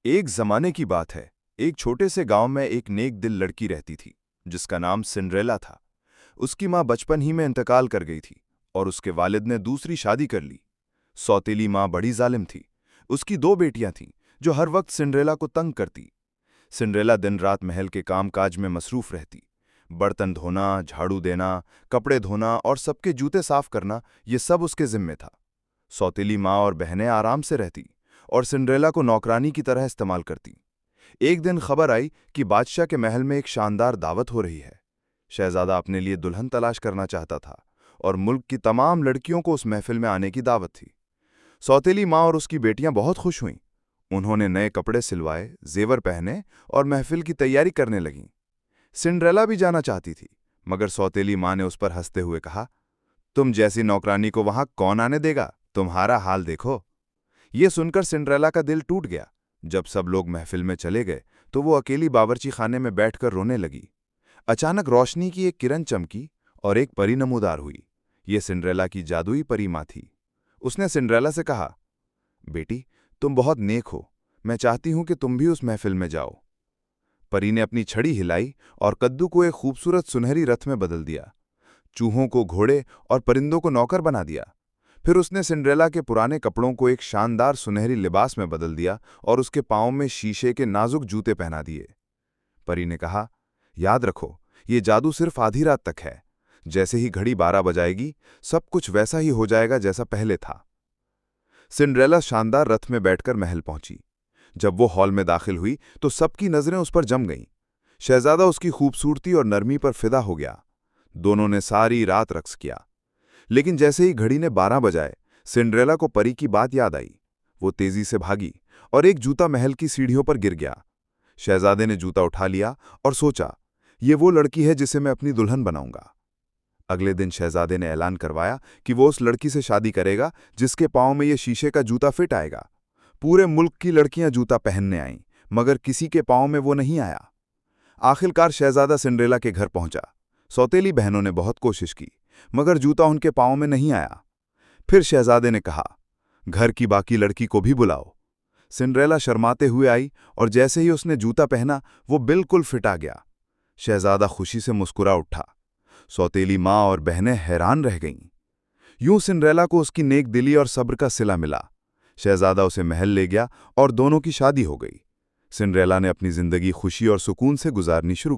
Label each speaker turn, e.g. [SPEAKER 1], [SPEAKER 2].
[SPEAKER 1] एक जमाने की बात है। एक छोटे से गांव में एक नेक दिल लड़की रहती थी जिसका नाम सिंड्रेला था। उसकी मां बचपन ही में इंतकाल कर गई थी और उसके वालिद ने दूसरी शादी कर ली। सौतेली मां बड़ी जालिम थी। उसकी दो बेटियां थीं जो हर वक्त सिंड्रेला को तंग करती। सिंड्रेला दिन रात महल के कामकाज में मसरूफ रहती। बर्तन धोना, झाड़ू देना, कपड़े धोना और सबके जूते साफ करना, ये सब उसके जिम्मे था। सौतेली माँ और बहनें आराम से रहती और सिंड्रेला को नौकरानी की तरह इस्तेमाल करती। एक दिन खबर आई कि बादशाह के महल में एक शानदार दावत हो रही है। शहजादा अपने लिए दुल्हन तलाश करना चाहता था और मुल्क की तमाम लड़कियों को उस महफिल में आने की दावत थी। सौतेली माँ और उसकी बेटियां बहुत खुश हुईं। उन्होंने नए कपड़े सिलवाए, जेवर पहने और महफिल की तैयारी करने लगीं। सिंड्रेला भी जाना चाहती थी, मगर सौतेली माँ ने उस पर हंसते हुए कहा, तुम जैसी नौकरानी को वहां कौन आने देगा? तुम्हारा हाल देखो। ये सुनकर सिंड्रेला का दिल टूट गया। जब सब लोग महफिल में चले गए तो वो अकेली बावर्ची खाने में बैठकर रोने लगी। अचानक रोशनी की एक किरण चमकी और एक परी नमूदार हुई। ये सिंड्रेला की जादुई परी माँ थी। उसने सिंड्रेला से कहा, बेटी, तुम बहुत नेक हो। मैं चाहती हूं कि तुम भी उस महफिल में जाओ। परी ने अपनी छड़ी हिलाई और कद्दू को एक खूबसूरत सुनहरी रथ में बदल दिया। चूहों को घोड़े और परिंदों को नौकर बना दिया। फिर उसने सिंड्रेला के पुराने कपड़ों को एक शानदार सुनहरी लिबास में बदल दिया और उसके पांव में शीशे के नाजुक जूते पहना दिए। परी ने कहा, याद रखो, ये जादू सिर्फ आधी रात तक है। जैसे ही घड़ी 12 बजाएगी, सब कुछ वैसा ही हो जाएगा जैसा पहले था। सिंड्रेला शानदार रथ में बैठकर महल पहुंची। जब वो हॉल में दाखिल हुई तो सबकी नजरें उस पर जम गईं। शहजादा उसकी खूबसूरती और नरमी पर फिदा हो गया। दोनों ने सारी रात रक्स किया। लेकिन जैसे ही घड़ी ने 12 बजाए, सिंड्रेला को परी की बात याद आई। वो तेजी से भागी और एक जूता महल की सीढ़ियों पर गिर गया। शहजादे ने जूता उठा लिया और सोचा, ये वो लड़की है जिसे मैं अपनी दुल्हन बनाऊंगा। अगले दिन शहजादे ने ऐलान करवाया कि वो उस लड़की से शादी करेगा जिसके पांव में ये शीशे का जूता फिट आएगा। पूरे मुल्क की लड़कियां जूता पहनने आईं, मगर किसी के पांव में वो नहीं आया। आखिरकार शहजादा सिंड्रेला के घर पहुंचा। सौतेली बहनों ने बहुत कोशिश की, मगर जूता उनके पांव में नहीं आया। फिर शहजादे ने कहा, घर की बाकी लड़की को भी बुलाओ। सिंड्रेला शर्माते हुए आई और जैसे ही उसने जूता पहना, वो बिल्कुल फिट आ गया। शहजादा खुशी से मुस्कुरा उठा। सौतेली माँ और बहनें हैरान रह गईं। यूं सिंड्रेला को उसकी नेक दिली और सब्र का सिला मिला। शहजादा उसे महल ले गया और दोनों की शादी हो गई। सिंड्रेला ने अपनी जिंदगी खुशी और सुकून से गुजारनी शुरू